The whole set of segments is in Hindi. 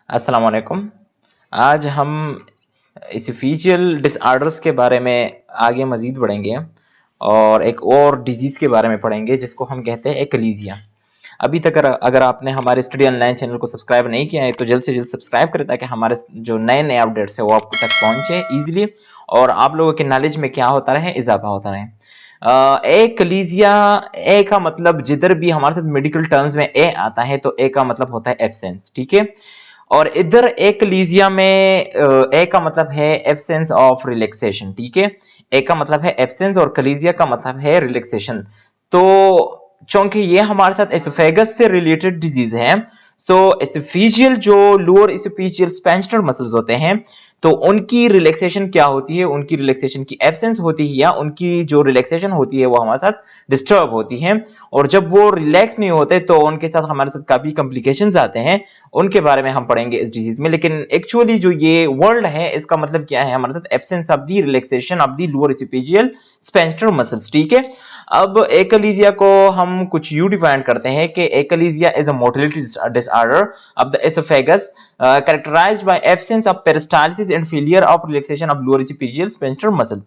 अस्सलाम वालेकुम। आज हम इसोफेजियल डिसऑर्डर्स के बारे में आगे मज़ीद बढ़ेंगे और एक और डिजीज़ के बारे में पढ़ेंगे जिसको हम कहते हैं एकलीज़िया। अभी तक अगर आपने हमारे स्टडी ऑनलाइन चैनल को सब्सक्राइब नहीं किया है तो जल्द से जल्द सब्सक्राइब करें ताकि हमारे जो नए-नए अपडेट्स हैं वो आप तक पहुँचे ईज़िली और आप लोगों के नॉलेज में क्या होता रहे, इज़ाफ़ा होता रहे। एकलीज़िया, ए का मतलब जिधर भी हमारे साथ मेडिकल टर्म्स में ए आता है तो ए का मतलब होता है एब्सेंस, ठीक है? और इधर एकलीज़िया में ए का मतलब है एब्सेंस ऑफ रिलैक्सेशन, ठीक है? ए का मतलब है एब्सेंस और कलीज़िया का मतलब है रिलैक्सेशन। तो चूंकि ये हमारे साथ एसोफेगस से रिलेटेड डिजीज है, सो एसोफेजियल जो लोअर एसोफेजियल स्पेंस्टर मसल्स होते हैं तो उनकी रिलैक्सेशन क्या होती है, उनकी रिलैक्सेशन की एब्सेंस होती है या उनकी जो रिलैक्सेशन होती है वो हमारे साथ डिस्टर्ब होती है। और जब वो रिलैक्स नहीं होते तो उनके साथ हमारे साथ काफी कॉम्प्लिकेशंस आते हैं, उनके बारे में हम पढ़ेंगे इस डिजीज में। लेकिन एक्चुअली जो ये वर्ड है इसका मतलब क्या है, हमारे साथ absence of the relaxation of the lower oesophageal sphincter muscles, ठीक है? अब एकलीज़िया को हम कुछ यूं डिफाइन करते हैं कि achalasia is a motility disorder of the oesophagus characterized by absence of peristalsis and failure of relaxation of lower esophageal sphincter muscles।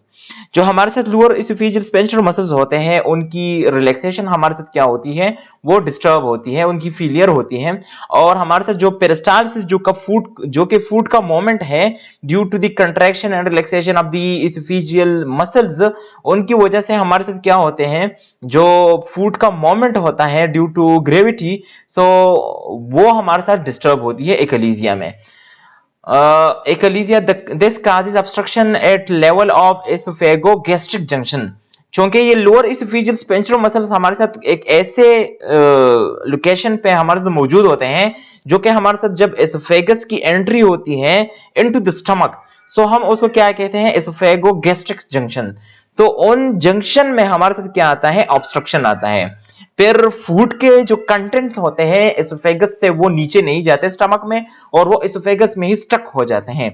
जो हमारे साथ लोअर esophageal sphincter muscles होते हैं उनकी रिलैक्सेशन हमारे साथ क्या होती है, वो डिस्टर्ब होती है, उनकी फेलियर होती है। और हमारे साथ जो पेरिस्टालसिस जो कि फूड का मोमेंट है due to the contraction and relaxation of the esophageal muscles, उनकी वजह से हमारे साथ क्या होते हैं, जो फूड का मोमेंट होता है ड्यू टू ग्रेविटी, सो वो हमारे साथ डिस्टर्ब होती है एकलीज़िया में। Achalasia this causes obstruction at level of oesophagogastric junction. चूंकि ये लोअर एसोफेजियल स्पेंचुलर मसल्स हमारे साथ एक ऐसे लोकेशन पे हमारे साथ मौजूद होते हैं जो कि हमारे साथ जब एसोफेगस की एंट्री होती है इनटू द स्टमक, सो हम उसको क्या कहते हैं, एसोफेगो-गैस्ट्रिक जंक्शन। तो उन जंक्शन में हमारे साथ क्या आता है, ऑब्स्ट्रक्शन आता है। फिर फूड के जो कंटेंट्स होते हैं एसोफेगस से वो नीचे नहीं जाते स्टमक में और वो एसोफेगस में ही स्टक हो जाते हैं।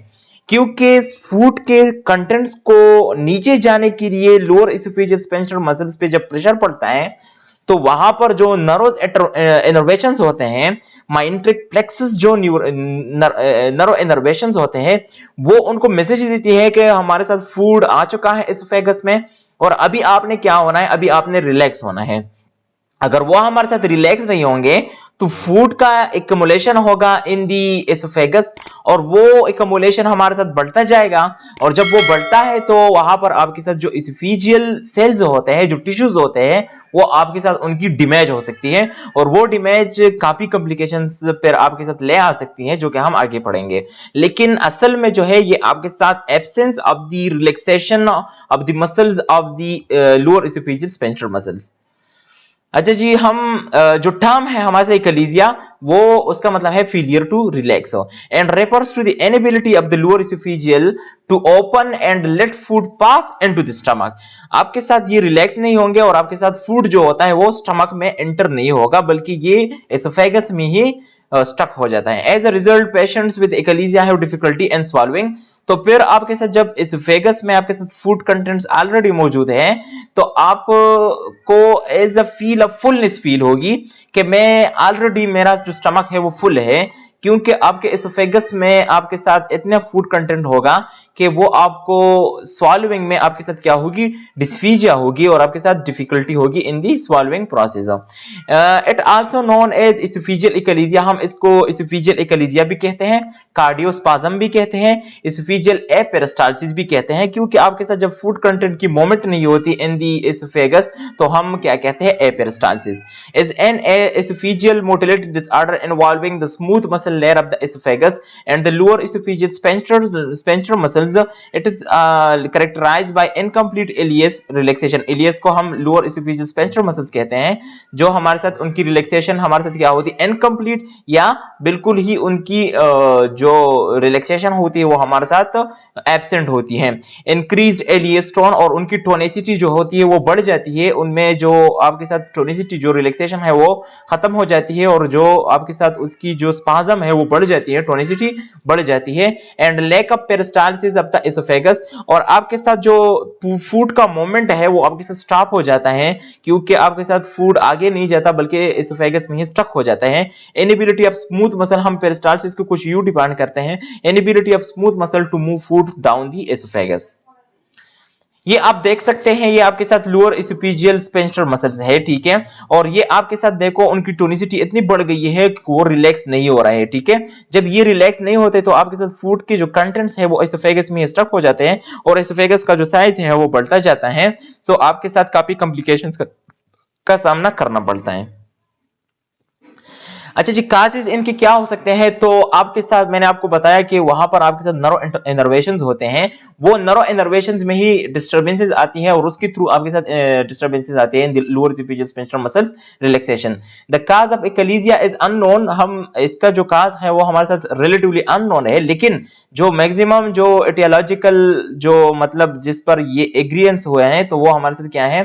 क्योंकि फूड के कंटेंट्स को नीचे जाने के लिए लोअर एसोफेजियल स्पेंस्टर मसल्स पे जब प्रेशर पड़ता है तो वहां पर जो नर्वस इनर्वेशंस होते हैं, माइंट्रिक प्लेक्सस जो नर्व इनर्वेशंस होते हैं, वो उनको मैसेज देती है कि हमारे साथ फूड आ चुका है एसोफेगस में और अभी आपने क्या होना है, अभी आपने रिलैक्स होना है। अगर वो हमारे साथ रिलैक्स नहीं होंगे तो फूड का एक्युमुलेशन होगा इन दी एसोफेगस और वो एक्युमुलेशन हमारे साथ बढ़ता जाएगा। और जब वो बढ़ता है तो वहां पर आपके साथ जो एसोफेजियल सेल्स होते हैं, जो टिश्यूज होते हैं, वो आपके साथ उनकी डैमेज हो सकती है और वो डैमेज काफी कॉम्प्लिकेशंस पर आपके साथ ले आ सकती है जो कि हम आगे पढ़ेंगे। लेकिन असल में जो है ये आपके साथ absence of the relaxation of the muscles of the lower oesophageal sphincter muscles. अच्छा जी, हम जो टर्म है हमारे से कलीजिया, वो उसका मतलब है failure to relax and refers to the inability of the lower oesophageal to open and let food pass into the stomach. आपके साथ ये रिलैक्स नहीं होंगे और आपके साथ फूड जो होता है वो स्टमक में एंटर नहीं होगा बल्कि ये एसोफेगस में ही स्टक हो जाता है। As a result patients with achalasia have difficulty in swallowing. तो फिर आपके साथ जब एसोफेगस में आपके साथ फूड कंटेंट्स ऑलरेडी मौजूद हैं तो आप को as a feel of fullness feel होगी कि मैं ऑलरेडी, मेरा जो स्टमक है वो फुल है, क्योंकि आपके एसोफेगस में आपके साथ इतना फूड कंटेंट होगा कि वो आपको स्वॉल्विंग में आपके साथ क्या होगी, डिस्फीजिया होगी और आपके साथ डिफिकल्टी होगी in the swallowing process. It also known as oesophageal achalasia. हम इसको एसोफेजियल एकलीजिया भी कहते हैं, कार्डियोस्पाज्म भी कहते हैं, एसोफेजियल एपेरिस्टाल्सिस भी कहते हैं, क्योंकि आपके साथ जब फूड कंटेंट की मूवमेंट नहीं होती इन दी एसोफेगस तो हम क्या कहते हैं, aperistalsis. Is an esophageal motility disorder involving the smooth muscle layer of the esophagus and the lower esophageal sphincter muscles. It is characterized by incomplete ileus relaxation. ileus को हम lower esophageal sphincter muscles कहते हैं, जो हमारे साथ उनकी रिलैक्सेशन हमारे साथ क्या होती है, इनकम्प्लीट या बिल्कुल ही उनकी जो रिलैक्सेशन होती है वो हमारे साथ एब्सेंट होती है। इंक्रीज इलियस टोन, और उनकी टोनिसिटी जो होती है वो बढ़ जाती है, उनमें जो आपके साथ टोनिसिटी जो रिलैक्सेशन है वो खत्म हो जाती है और जो आपके साथ उसकी जो स्पाज्म सिस्टम है वो बढ़ जाती है, टोनिसिटी बढ़ जाती है। And lack of peristalsis of the oesophagus, और आपके साथ जो फूड का मूवमेंट है वो आपके साथ स्टॉप हो जाता है, क्योंकि आपके साथ फूड आगे नहीं जाता बल्कि एसोफेगस में ही स्टक हो जाता है। इनएबिलिटी ऑफ स्मूथ मसल, हम पेरिस्टाल्सिस को कुछ यू डिफाइन करते हैं, inability of smooth muscle to move food down the oesophagus. ये आप देख सकते हैं, ये आपके साथ लोअर इसोफेजियल स्फिंक्टर मसल्स है, ठीक है। और ये आपके साथ देखो उनकी टोनिसिटी इतनी बढ़ गई है कि वो रिलैक्स नहीं हो रहा है, ठीक है। जब ये रिलैक्स नहीं होते तो आपके साथ फूड के जो कंटेंट्स है वो एसोफेगस में स्टक हो जाते हैं और एसोफेगस का जो साइज है वो बढ़ता जाता है। सो आपके साथ काफी कॉम्प्लिकेशंस का सामना करना पड़ता है। अच्छा जी, काजेज इनके क्या हो सकते हैं, तो आपके साथ मैंने आपको बताया कि वहां पर आपके साथ नर्व इनर्वेशंस होते हैं, वो नर्व इनर्वेशंस में ही डिस्टरबेंसेस आती हैं और उसके थ्रू आपके साथ डिस्टरबेंसेस आते हैं lower oesophageal sphincter muscles relaxation. The cause of achalasia is unknown, हम इसका जो काज है वो हमारे साथ रिलेटिवली अननोन है, लेकिन जो मैक्सिमम जो एटियोलॉजिकल जो मतलब जिस पर ये एग्रीएंस हुए हैं तो वो हमारे साथ क्या है,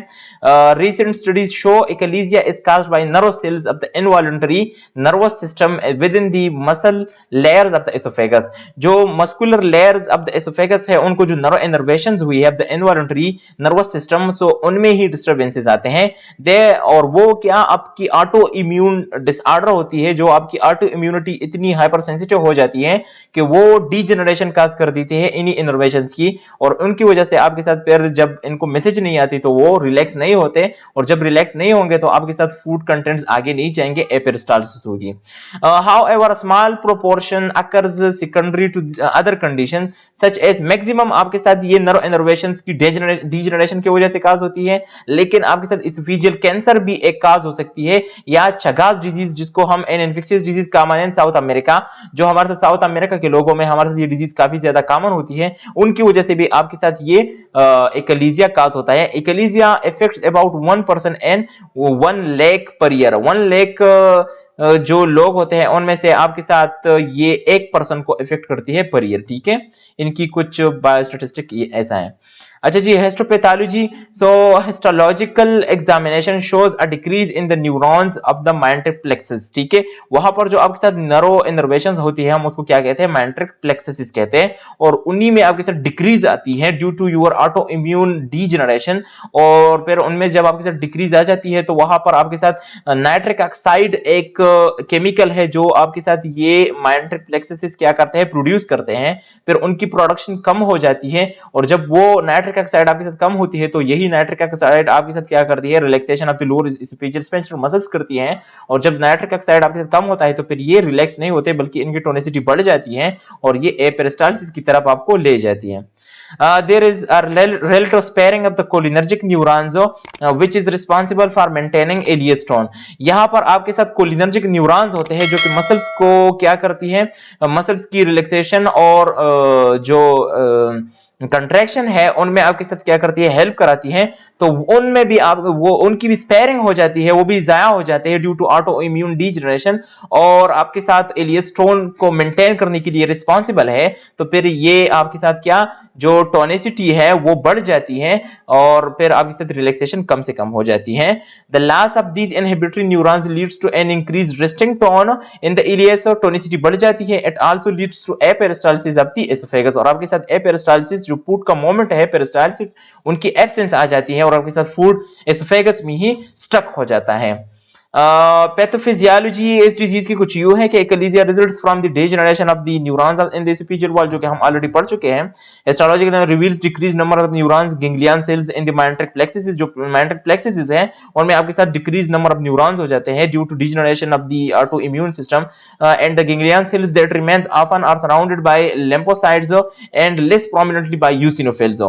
recent studies show echinacea is caused by nerve cells of the involuntary nervous system within the muscle layers of the esophagus। जो muscular layers of the esophagus है उनको जो nerve innervations हुई है of the involuntary nervous system, so उनमें ही disturbances आते हैं दे, और वो क्या आपकी ऑटो इम्यून डिसऑर्डर होती है, जो आपकी ऑटो इम्यूनिटी इतनी हाइपर सेंसिटिव हो जाती है कि वो डीजेनरेशन काज कर देती है इन्हीं इनर्वेशंस की, और उनकी वजह से आपके साथ फिर जब इनको मैसेज नहीं आती तो वो रिलैक्स नहीं होते, और जब रिलैक्स नहीं होंगे तो आपके साथ फूड कंटेंट्स आगे नहीं जाएंगे, एपेरिस्टाल्सिस होगी। However small proportion occurs secondary to other condition such as, maximum आपके साथ ये नर्व इनर्वेशंस की डीजेनरेशन की वजह से काज होती है, लेकिन आपके साथ इसोफेजियल कैंसर भी एक काज हो सकती है, या चगास डिजीज जिसको हम an infectious disease common in South America, जो हमारे साथ साउथ अमेरिका के लोगों में हमारे साथ ये डिजीज काफी ज्यादा कॉमन होती है, उनकी वजह से भी आपके साथ ये एक्लेसिया काज होता है। Achalasia affects about 1% and 1 lakh per year, 1 lakh जो लोग होते हैं उनमें से आपके साथ ये 1% को इफेक्ट करती है पर ईयर, ठीक है। इनकी कुछ बायोस्टैटिस्टिक ऐसा है। अच्छा जी, histopathology, so histological examination shows a decrease in the neurons of the myenteric plexus, ठीक है। वहां पर जो आपके साथ नर्व इनर्वेशंस होती है हम उसको क्या कहते हैं, माइंट्रिक प्लेक्सस कहते हैं, और उन्हीं में आपके साथ डिक्रीज आती है due to your autoimmune degeneration, और फिर उनमें जब आपके साथ डिक्रीज आ जाती है तो वहां पर आपके साथ नाइट्रिक ऑक्साइड एक केमिकल है जो आपके साथ ये माइंट्रिक प्लेक्सस क्या करते हैं, प्रोड्यूस करते हैं, फिर उनकी प्रोडक्शन कम हो जाती है, और जब वो नाइट्रिक ऑक्साइड आपके साथ कम होती है तो यही नाइट्रिक ऑक्साइड आपके साथ क्या करती है, relaxation of the lower oesophageal sphincter muscles करती है, और जब नाइट्रिक ऑक्साइड आपके साथ कम होता है तो फिर ये रिलैक्स नहीं होते बल्कि इनकी टोनिसिटी बढ़ जाती है और ये एपेरिस्टाल्सिस की तरफ आपको ले जाती है। There is a relative sparing of the cholinergic neurons which is responsible for maintaining allosterone। यहाँ पर आपके साथ कोलिनर्जिक न्यूरॉन्स होते हैं जो कि मसल्स को क्या करती है, मसल्स की रिलैक्सेशन और जो कंट्रैक्शन है उनमें आपके साथ क्या करती है, हेल्प कराती है, तो उनमें भी आप वो उनकी भी स्पेयरिंग हो जाती है, वो भी जाया हो जाते हैं due to autoimmune degeneration, और आपके साथ एलियोस्टोन को मेंटेन करने के लिए रिस्पांसिबल है, तो फिर ये आपके साथ क्या जो टोनिसिटी है वो बढ़ जाती है और फिर आपके साथ रिलैक्सेशन कम से कम हो जाती है। The loss of these inhibitory neurons leads to an increase resting tone in the ileus, और टोनिसिटी बढ़ जाती है। It also leads to aperistalsis of the oesophagus, और आपके साथ एपेरिस्टाल्सिस जो फूड का मोमेंट है पेरिस्टाल्सिस उनकी एब्सेंस आ जाती है और आपके साथ फूड एसोफेगस में ही स्टक हो जाता है। पैथोफिजियोलॉजी इस डिजीज की कुछ यूं है कि achalasia results from the degeneration of the neurons in the oesophageal wall, जो कि हम ऑलरेडी पढ़ चुके हैं। Histology reveals decrease number of neurons ganglion cells in the myenteric plexus, जो माइंट्रिक प्लेक्सिस है उनमें आपके साथ डिक्रीज नंबर ऑफ न्यूरॉन्स हो जाते हैं due to degeneration of the autoimmune system, and the ganglion cells that remains often are surrounded by lymphocytes and less prominently by eosinophils.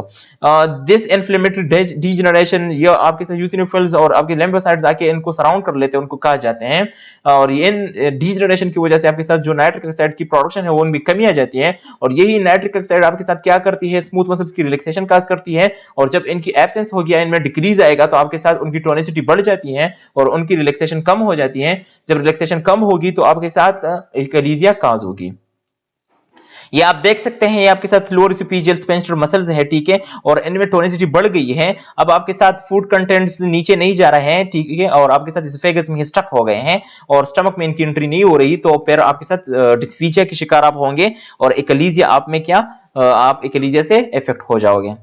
This inflammatory degeneration, ये आपके साथ यूसिनोफिल्स और आपके lymphocytes आके इनको सराउंड कर लेते हैं, उनको कहा जाते हैं, और इन डीजेनरेशन की वजह से आपके साथ जो नाइट्रिक ऑक्साइड की प्रोडक्शन है वो उनमें कमी आ जाती है, और यही नाइट्रिक ऑक्साइड आपके साथ क्या करती है, स्मूथ मसल्स की रिलैक्सेशन काज करती है, और जब इनकी एब्सेंस हो गया, इनमें डिक्रीज आएगा तो आपके साथ उनकी टोनिसिटी बढ़ जाती है और उनकी रिलैक्सेशन कम हो जाती है। जब रिलैक्सेशन कम होगी तो आपके साथ एक्लेसिया काज होगी। ये आप देख सकते हैं, ये आपके साथ लोअर इसोफेजियल स्फिंक्टर मसल्स है, ठीक है, और इनमें टोनिसिटी बढ़ गई है। अब आपके साथ फूड कंटेंट्स नीचे नहीं जा रहे हैं, ठीक है, और आपके साथ इसोफेगस में ही स्टक हो गए हैं और स्टमक में इनकी एंट्री नहीं हो रही, तो फिर आपके साथ डिस्फीजिया के शिकार आप होंगे और एकलीजिया आप में क्या आप एकलीजिया से इफेक्ट हो जाओगे।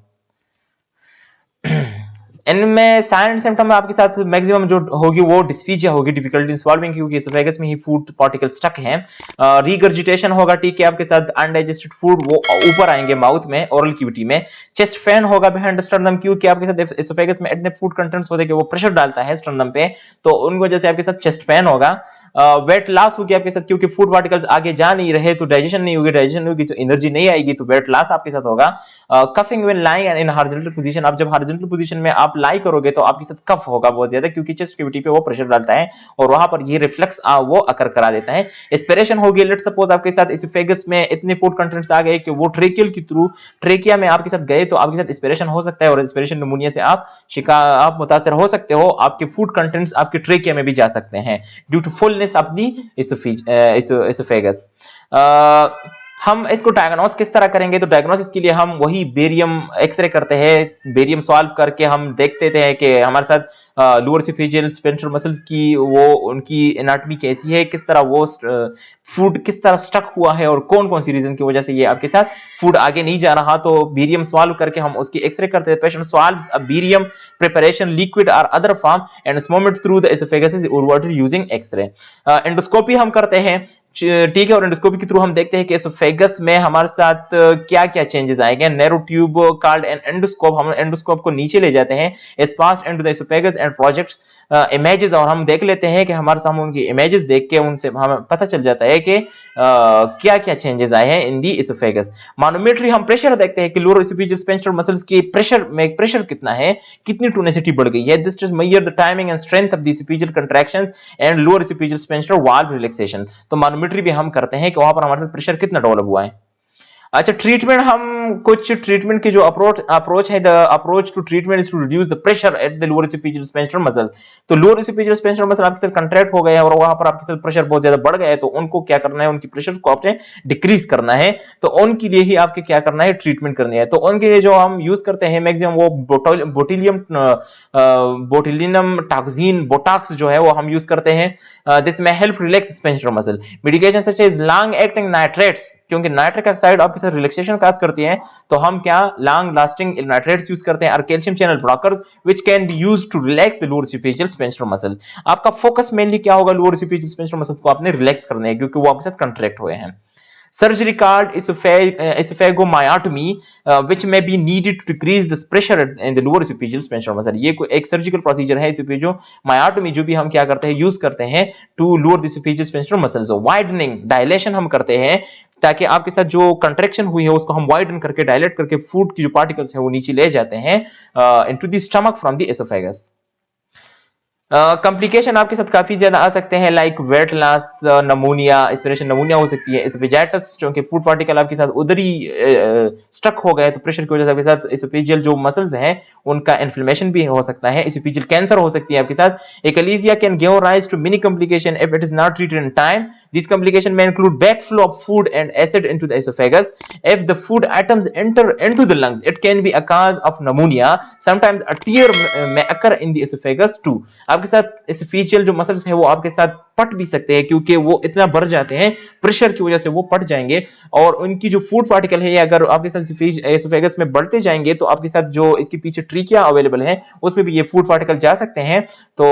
इनमें साइन एंड सिम्टम में आपके साथ मैक्सिमम जो होगी वो डिस्फीजिया होगी, डिफिकल्टी इन स्वॉल्विंग, क्योंकि इसोफेगस में ही फूड पार्टिकल स्टक हैं। रीगर्जिटेशन होगा, ठीक है, आपके साथ अनडाइजेस्टेड फूड वो ऊपर आएंगे माउथ में, ओरल कैविटी में। चेस्ट फैन होगा बिहाइंड स्टर्नम, क्योंकि आपके साथ इसोफेगस में इतने फूड कंटेंट्स होते हैं कि वो प्रेशर डालता है स्टर्नम पे, तो उन वजह से आपके साथ चेस्ट फैन होगा। वेट लॉस होगी आपके साथ, क्योंकि फूड पार्टिकल्स आगे जा नहीं रहे तो डाइजेशन नहीं होगी, डाइजेशन नहीं होगी तो एनर्जी नहीं आएगी, तो वेट लॉस आपके साथ होगा। Coughing when lying in horizontal position, आप जब हॉरिजॉन्टल पोजीशन में आप लाई करोगे तो आपके साथ कफ होगा बहुत ज्यादा, क्योंकि चेस्ट कैविटी पे वो प्रेशर डालता है और वहां पर ये रिफ्लेक्स वो अकर करा देता है। एस्पिरेशन होगी, लेट सपोज आपके साथ इसोफेगस में इतने फूड कंटेंट्स आ गए कि वो ट्रेकियल के थ्रू ट्रेकिया में आपके साथ गए, तो आपके साथ एस्पिरेशन हो सकता है और एस्पिरेशन निमोनिया से आप मुतासर हो सकते हो, आपके फूड कंटेंट्स आपके ट्रेकिया में भी जा सकते हैं due to fullness of the oesophagus. हम इसको डायग्नोस किस तरह करेंगे, तो डायग्नोसिस के लिए हम वही बेरियम एक्सरे करते हैं, बेरियम सॉल्व करके हम देखते थे कि हमारे साथ लोअर इसोफेजियल स्फिंक्टर मसल्स की वो उनकी एनाटॉमी कैसी है, किस तरह वो फूड किस तरह स्टक हुआ है और कौन कौन सी रीजन की वजह से ये आपके साथ फूड आगे नहीं जा रहा, तो बेरियम सॉल्व करके हम उसकी एक्सरे करते हैं। Patient swallows a barium preparation liquid और other form and movement through the oesophagus is observed using x-ray. Endoscopy हम करते हैं, ठीक है, और एंडोस्कोपी के थ्रू हम देखते हैं कि एसोफेगस में हमारे साथ क्या क्या चेंजेस आएंगे। Narrow tube called an endoscope, हम एंडोस्कोप को नीचे ले जाते हैं इस पास into the oesophagus and projects images, और हम देख लेते हैं कि हमारे सामने उनकी इमेजेस देख के उनसे हमें पता चल जाता है कि क्या क्या चेंजेस आए हैं इन दी एसोफेगस। मानोमेट्री हम प्रेशर देखते हैं कि लोअर एसोफेजियल स्फिंक्टर मसल्स के प्रेशर में प्रेशर कितना है, कितनी टोनिसिटी बढ़ गई है। This test measure the timing and strength of the oesophageal contractions and lower oesophageal sphincter valve relaxation, तो मानोमेट्री भी हम करते हैं कि वहां पर हमारे साथ प्रेशर कितना डेवलप हुआ है। अच्छा, ट्रीटमेंट, हम कुछ ट्रीटमेंट की जो अप्रोच है, the approach to treatment is to reduce the pressure at the lower oesophageal sphincter muscle. तो लोअर एसोफेजियल स्फिंक्टर मसल आपके साथ कंट्रैक्ट हो गए हैं और वहां पर आपके साथ प्रेशर बहुत ज्यादा बढ़ गया है, तो उनको क्या करना है, उनकी प्रेशर को आपने डिक्रीज करना है, तो उनके लिए ही आपके क्या करना है, ट्रीटमेंट करनी है। तो उनके लिए जो हम यूज करते हैं मैक्सिमम वो बोटिलिनम टॉक्सिन बोटॉक्स जो है वो हम यूज करते हैं। दिस में help relax sphincter muscle. Medication such as long acting nitrates, क्योंकि नाइट्रिक ऑक्साइड आपके साथ रिलैक्सेशन काज करती है, तो हम क्या लॉन्ग लास्टिंग नाइट्रेट्स यूज करते हैं, और calcium channel blockers which can be used to relax the lower oesophageal sphincter muscles. आपका फोकस मेनली क्या होगा, लोअर एसोफेजियल स्फिंक्टर मसल्स को आपने रिलैक्स करना है, क्योंकि वो आपके साथ कंट्रैक्ट हुए हैं। Surgery called esophagomyotomy, which may be needed to decrease the pressure in the lower esophageal sphincter muscle। ये कोई एक सर्जिकल प्रोसीजर है esophagomyotomy, जो भी हम क्या करते हैं, यूज करते हैं to lower the esophageal sphincter muscles। Widening dilation हम करते हैं ताकि आपके साथ जो कंट्रैक्शन हुई है उसको हम वाइडन करके डायलेट करके फूड की जो पार्टिकल्स है वो नीचे ले जाते हैं into the stomach from the oesophagus. Complication आपके साथ काफी ज्यादा आ सकते हैं, like weight loss, pneumonia, aspiration pneumonia हो सकती है, एसोफेजाइटिस, क्योंकि फूड पार्टिकल आपके साथ उधर ही स्टक हो गए, तो प्रेशर की वजह से आपके साथ एसोफेजियल जो मसल्स हैं उनका इन्फ्लेमेशन भी हो सकता है, एसोफेजियल कैंसर हो सकती है आपके साथ। Achalasia can give rise to many complication if it is not treated in time. This complication may include backflow of food and acid into the esophagus. If the food atoms enter into the lungs, it can be a cause of pneumonia. Sometimes a tear may occur in the esophagus too. आपके साथ एसोफेजियल जो मसल्स है वो आपके साथ पट भी सकते हैं, क्योंकि वो इतना बढ़ जाते हैं प्रेशर की वजह से वो पट जाएंगे, और उनकी जो फूड पार्टिकल है अगर आपके साथ एसोफेगस में बढ़ते जाएंगे तो आपके साथ जो इसके पीछे ट्रीकिया अवेलेबल है उसमें भी ये फूड पार्टिकल जा सकते हैं, तो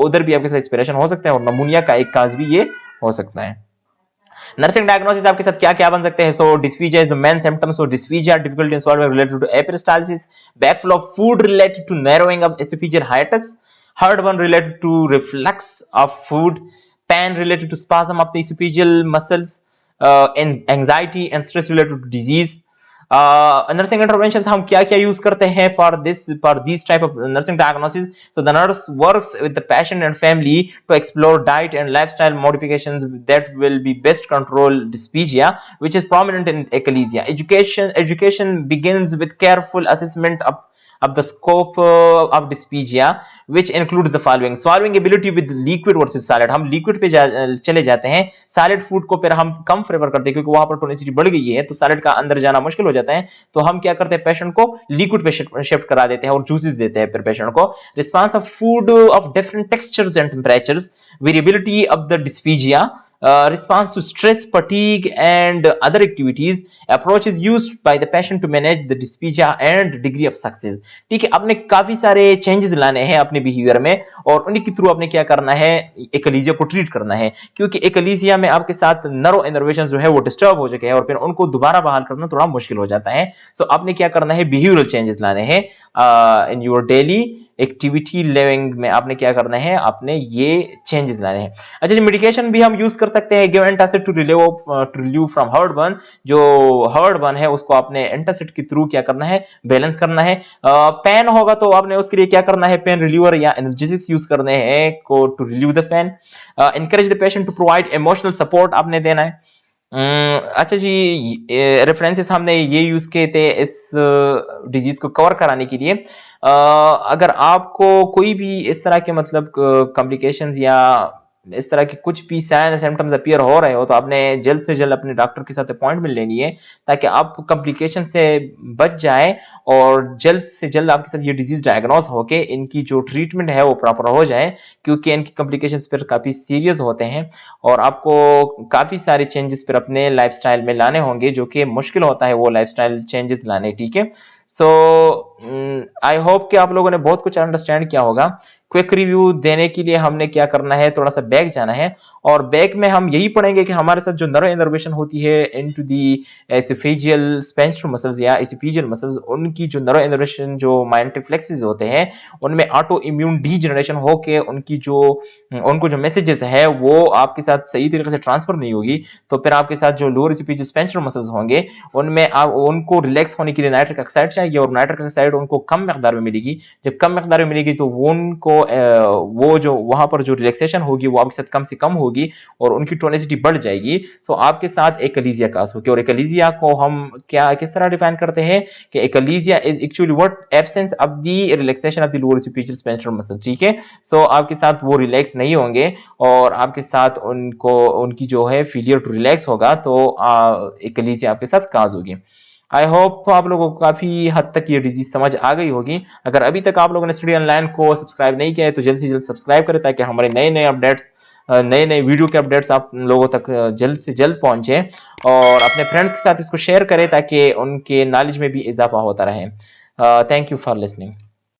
उधर भी आपके साथ एस्पिरेशन हो सकता है, और नमूनिया का एक काज भी ये हो सकता है। नर्सिंग डायग्नोसिस आपके साथ क्या क्या बन सकते हैं, so dysphagia is the main symptom, so dysphagia difficulty in swallowing related to eperistalsis, backflow of food related to narrowing of esophageal hiatus, third one related to reflux of food, pain related to spasm of the esophageal muscles, and anxiety and stress related to disease, nursing intervention हम क्या क्या यूज करते हैं for this type of nursing diagnosis? तो the nurse works with the patient and family to explore diet and lifestyle modifications that will be best control dysphagia which is prominent in achalasia. Education begins with careful assessment of the scope of dysphagia which includes the following: swallowing ability with liquid versus solid. हम लिक्विड पे चले जाते हैं, सॉलिड फूड को फिर हम कम प्रेफर करते हैं क्योंकि वहां पर टोनिसिटी बढ़ गई है, तो सॉलिड का अंदर जाना मुश्किल हो जाता है, तो हम क्या करते हैं, पेशेंट को लिक्विड पे शिफ्ट करा देते हैं और जूसेस देते हैं फिर पेशेंट को. Response of food of different textures and temperatures, variability of the dysphagia, response to stress, fatigue, and other activities. Approach is used by the patient to manage the dysphagia and degree of success. ठीक है, आपने काफी सारे चेंजेस लाने हैं अपने बिहेवियर में और उन्हीं के थ्रू आपने क्या करना है, एकलीजिया को ट्रीट करना है, क्योंकि एकलीजिया में आपके साथ नर्व इनर्वेशन जो है वो डिस्टर्ब हो चुके हैं और फिर उनको दोबारा बहाल करना थोड़ा मुश्किल हो जाता है. सो आपने क्या करना है, बिहेवियरल चेंजेस लाने हैं in your daily activity living में. आपने क्या करना है, आपने ये चेंजेस लाने हैं. अच्छा जी, मेडिकेशन भी हम यूज कर सकते हैं, give antacid to relieve from heartburn. जो हार्टबर्न है उसको आपने एंटासिड के थ्रू क्या करना है, बैलेंस करना है. पेन होगा तो आपने उसके लिए क्या करना है, पेन रिलीवर या एनर्जेटिक्स यूज करने हैं को to relieve the pain. Encourage the patient to provide emotional support आपने देना है. अच्छा जी, रेफरेंसेस हमने ये यूज किए थे इस डिजीज को कवर कराने के लिए. अगर आपको कोई भी इस तरह के मतलब कॉम्प्लिकेशंस या इस तरह के कुछ भी साइन सिम्टम्स अपीयर हो रहे हो तो आपने जल्द से जल्द अपने डॉक्टर के साथ अपॉइंटमेंट लेनी है ताकि आप कॉम्प्लिकेशन से बच जाए और जल्द से जल्द आपके साथ ये डिजीज डायग्नोस होके इनकी जो ट्रीटमेंट है वो प्रॉपर हो जाए, क्योंकि इनकी कॉम्प्लिकेशंस फिर काफ़ी सीरियस होते हैं और आपको काफ़ी सारे चेंजेस फिर अपने लाइफस्टाइल में लाने होंगे, जो कि मुश्किल होता है वो लाइफस्टाइल चेंजेस लाने. ठीक है, सो आई होप कि आप लोगों ने बहुत कुछ अंडरस्टैंड किया होगा. क्विक रिव्यू देने के लिए हमने क्या करना है, थोड़ा सा बैक जाना है और बैक में हम यही पढ़ेंगे कि हमारे साथ जो नर्व इनर्वेशन होती है इनटू दी एसोफेजियल स्पेंस्ट्रल मसल्स या एसोफेजियल मसल्स, उनकी जो नर्व इनर्वेशन जो माइंड रिफ्लेक्सेस होते हैं उनमें ऑटो इम्यून डीजनरेशन होके उनको जो मैसेजेस है वो आपके साथ सही तरीके से ट्रांसफर नहीं होगी, तो फिर आपके साथ जो लोअर एसोफेजियल स्पेंस्ट्रल मसल्स होंगे उनमें आप उनको रिलैक्स होने के लिए नाइट्रिक ऑक्साइड चाहिए और नाइट्रिक ऑक्साइड उनको कम मकदार में मिलेगी. जब कम मकदार में मिलेगी तो उनको वो जो वहां पर जो रिलैक्सेशन होगी वो आपके साथ कम से कम होगी और उनकी टोनिसिटी बढ़ जाएगी. सो आपके साथ एकलीजिया कास होगी. और एकलीजिया को हम क्या किस तरह डिफाइन करते हैं कि achalasia is actually what absence of the relaxation of the lower superior sphincter muscle. ठीक है, सो आपके साथ वो रिलैक्स नहीं होंगे और आपके साथ उनकी जो है फेलियर टू रिलैक्स होगा, तो एकलीजिया आपके साथ काज होगी. आई होप आप लोगों को काफी हद तक ये डिजीज समझ आ गई होगी. अगर अभी तक आप लोगों ने स्टडी ऑनलाइन को सब्सक्राइब नहीं किया है तो जल्द से जल्द सब्सक्राइब करें ताकि हमारे नए नए अपडेट्स, नए नए वीडियो के अपडेट्स आप लोगों तक जल्द से जल्द पहुंचे और अपने फ्रेंड्स के साथ इसको शेयर करें ताकि उनके नॉलेज में भी इजाफा होता रहे. Thank you for listening.